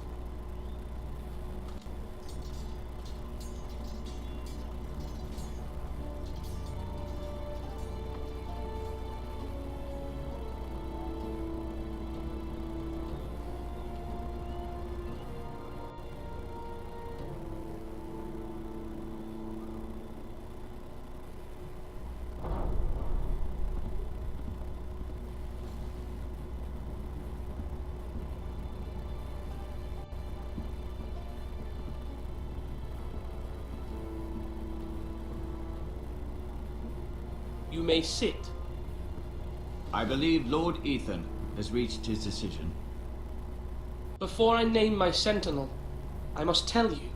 You may sit. I believe Lord Ethan has reached his decision. Before I name my sentinel, I must tell you.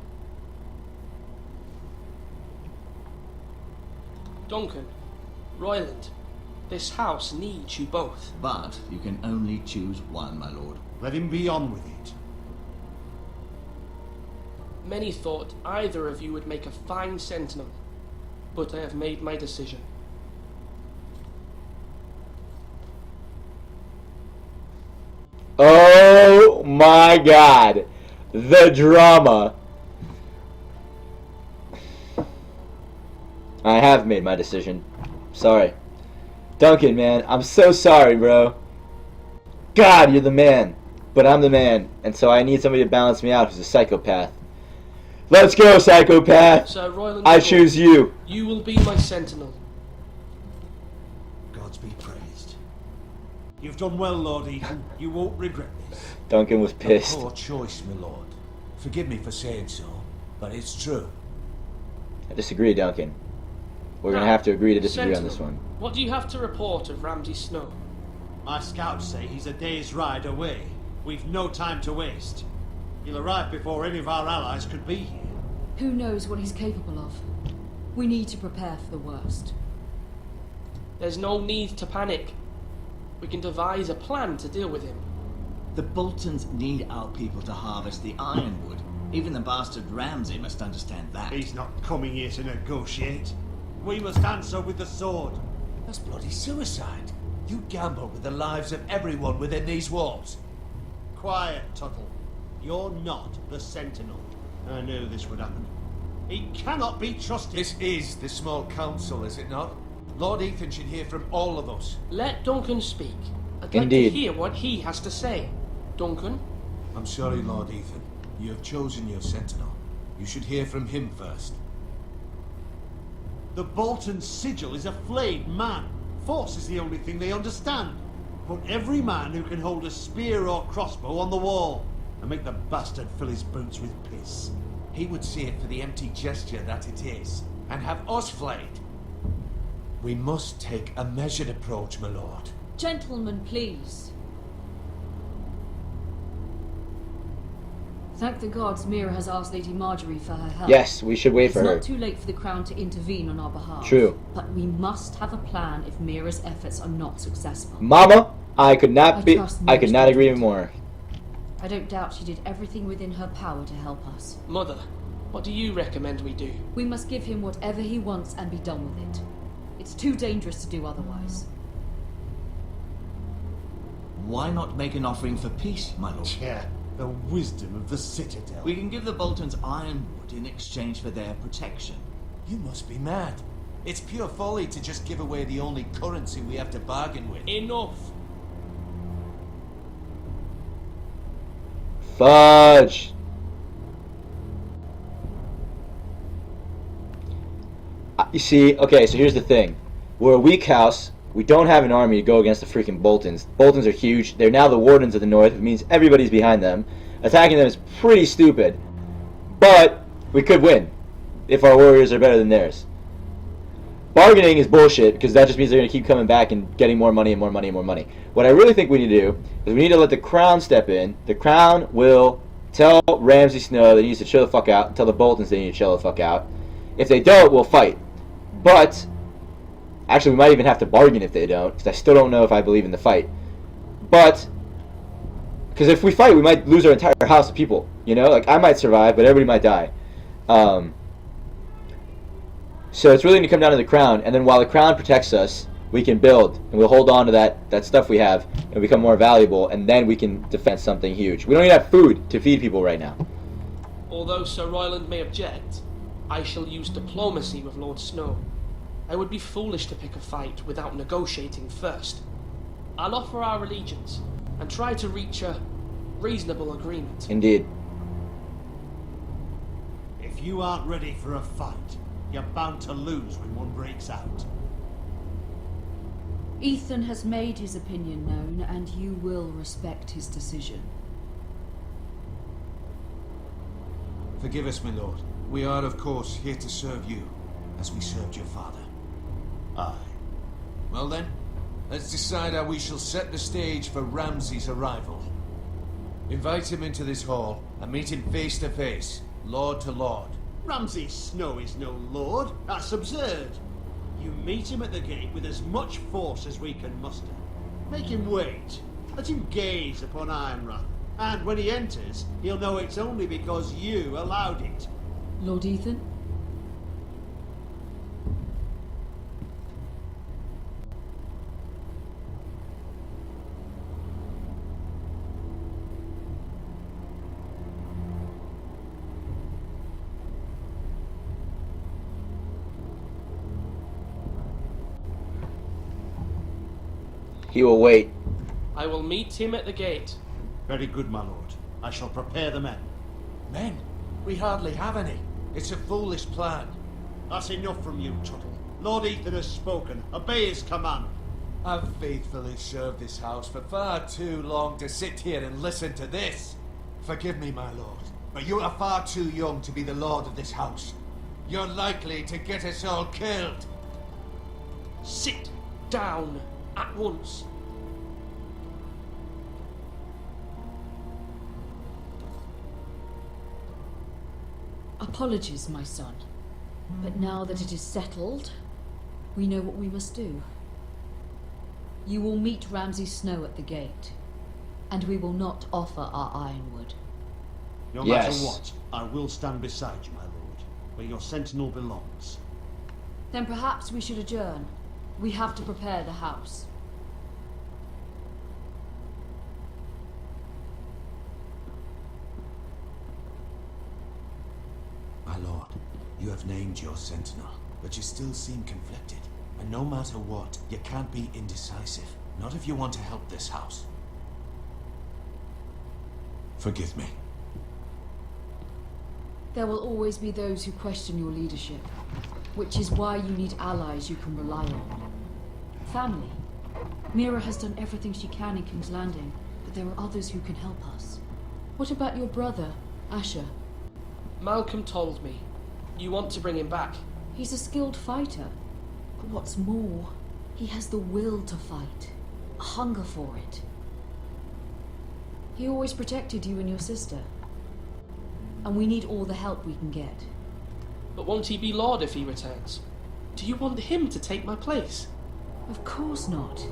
Duncan, Royland, this house needs you both. But you can only choose one, my lord. Let him be on with it. Many thought either of you would make a fine sentinel, but I have made my decision. Oh my god. The drama. I have made my decision. Sorry. Duncan, man, I'm so sorry, bro. God, you're the man. But I'm the man, and so I need somebody to balance me out who's a psychopath. Let's go, psychopath! Sir Royland, I choose you. You will be my sentinel. Gods be praised. You've done well, Lord Ethan. You won't regret this. Duncan was pissed. A poor choice, my lord. Forgive me for saying so, but it's true. I disagree, Duncan. We're gonna have to agree to disagree on this Sentinel, one. What do you have to report of Ramsay Snow? My scouts say he's a day's ride away. We've no time to waste. He'll arrive before any of our allies could be here. Who knows what he's capable of? We need to prepare for the worst. There's no need to panic. We can devise a plan to deal with him. The Boltons need our people to harvest the ironwood. Even the bastard Ramsay must understand that. He's not coming here to negotiate. We must answer with the sword. That's bloody suicide. You gamble with the lives of everyone within these walls. Quiet, Tuttle. You're not the Sentinel. I knew this would happen. He cannot be trusted. This is the small council, is it not? Lord Ethan should hear from all of us. Let Duncan speak. I'd Indeed. like to hear what he has to say. Duncan? I'm sorry, Lord Ethan. You have chosen your sentinel. You should hear from him first. The Bolton sigil is a flayed man. Force is the only thing they understand. Put every man who can hold a spear or crossbow on the wall, and make the bastard fill his boots with piss. he would see it for the empty gesture that it is, and have us flayed. We must take a measured approach, my lord. Gentlemen, please. Thank the gods Mira has asked Lady Marjorie for her help. Yes, we should wait for her. It's not too late for the Crown to intervene on our behalf. True. But we must have a plan if Mira's efforts are not successful. Mama, I could not agree more. I don't doubt she did everything within her power to help us. Mother, what do you recommend we do? We must give him whatever he wants and be done with it. It's too dangerous to do otherwise. Why not make an offering for peace, my lord? Yeah, the wisdom of the Citadel. We can give the Boltons ironwood in exchange for their protection. You must be mad. It's pure folly to just give away the only currency we have to bargain with. Enough! Fudge! You see, okay, so here's the thing. We're a weak house. We don't have an army to go against the freaking Boltons. Boltons are huge. They're now the Wardens of the North. It means everybody's behind them. Attacking them is pretty stupid. But we could win if our warriors are better than theirs. Bargaining is bullshit because that just means they're going to keep coming back and getting more money and more money and more money. What I really think we need to do is we need to let the Crown step in. The Crown will tell Ramsay Snow that he needs to chill the fuck out and tell the Boltons they need to chill the fuck out. If they don't, we'll fight. But actually, we might even have to bargain if they don't, because I still don't know if I believe in the fight. But because if we fight, we might lose our entire house of people. You know, like I might survive, but everybody might die. So it's really going to come down to the Crown, and then while the Crown protects us, we can build, and we'll hold on to that stuff we have, and become more valuable, and then we can defend something huge. We don't even have food to feed people right now. Although Sir Royland may object, I shall use diplomacy with Lord Snow. I would be foolish to pick a fight without negotiating first. I'll offer our allegiance, and try to reach a reasonable agreement. Indeed. If you aren't ready for a fight, you're bound to lose when one breaks out. Ethan has made his opinion known, and you will respect his decision. Forgive us, my lord. We are, of course, here to serve you, as we served your father. Aye. Well then, let's decide how we shall set the stage for Ramsay's arrival. Invite him into this hall, and meet him face to face, lord to lord. Ramsay Snow is no lord. That's absurd. You meet him at the gate with as much force as we can muster. Make him wait. Let him gaze upon Ironrath. And when he enters, he'll know it's only because you allowed it. Lord Ethan? He will wait. I will meet him at the gate. Very good, my lord. I shall prepare the men. Men? We hardly have any. It's a foolish plan. That's enough from you, Tuttle. Lord Ethan has spoken. Obey his command. I've faithfully served this house for far too long to sit here and listen to this. Forgive me, my lord, but you are far too young to be the lord of this house. You're likely to get us all killed. Sit down at once. Apologies, my son. But now that it is settled, we know what we must do. You will meet Ramsay Snow at the gate, and we will not offer our ironwood. No matter what, I will stand beside you, my lord, where your sentinel belongs. Then perhaps we should adjourn. We have to prepare the house. My lord, you have named your sentinel, but you still seem conflicted. And no matter what, you can't be indecisive. Not if you want to help this house. Forgive me. There will always be those who question your leadership, which is why you need allies you can rely on. Family. Mira has done everything she can in King's Landing, but there are others who can help us. What about your brother, Asher? Malcolm told me. You want to bring him back. He's a skilled fighter. But what's more, he has the will to fight. A hunger for it. He always protected you and your sister. And we need all the help we can get. But won't he be Lord if he returns? Do you want him to take my place? Of course not.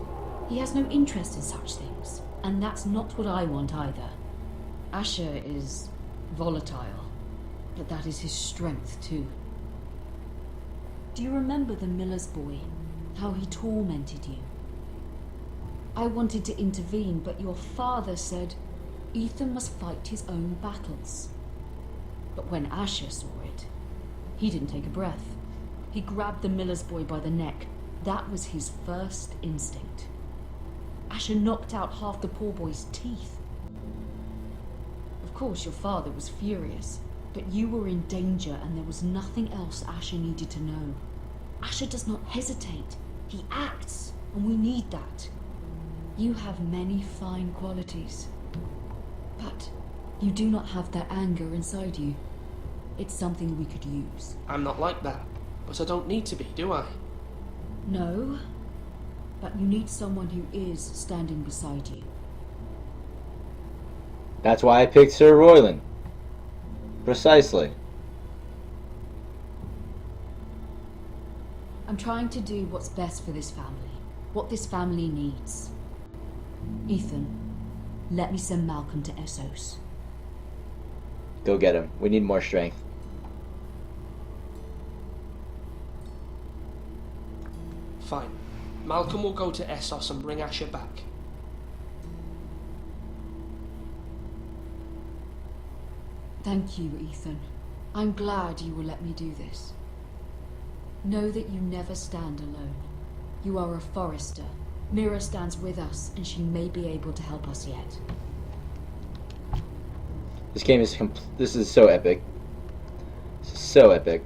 He has no interest in such things. And that's not what I want either. Asher is volatile, but that is his strength too. Do you remember the miller's boy? How he tormented you? I wanted to intervene, but your father said Ethan must fight his own battles. But when Asher saw it, he didn't take a breath. He grabbed the miller's boy by the neck. That was his first instinct. Asher knocked out half the poor boy's teeth. Of course, your father was furious, but you were in danger and there was nothing else Asher needed to know. Asher does not hesitate. He acts, and we need that. You have many fine qualities, but you do not have that anger inside you. It's something we could use. I'm not like that, but I don't need to be, do I? No, but you need someone who is standing beside you. That's why I picked Sir Royland. Precisely. I'm trying to do what's best for this family. What this family needs. Ethan, let me send Malcolm to Essos. Go get him. We need more strength. Fine. Malcolm will go to Essos and bring Asher back. Thank you, Ethan. I'm glad you will let me do this. Know that you never stand alone. You are a Forrester. Mira stands with us, and she may be able to help us yet. This game is this is so epic. This is so epic.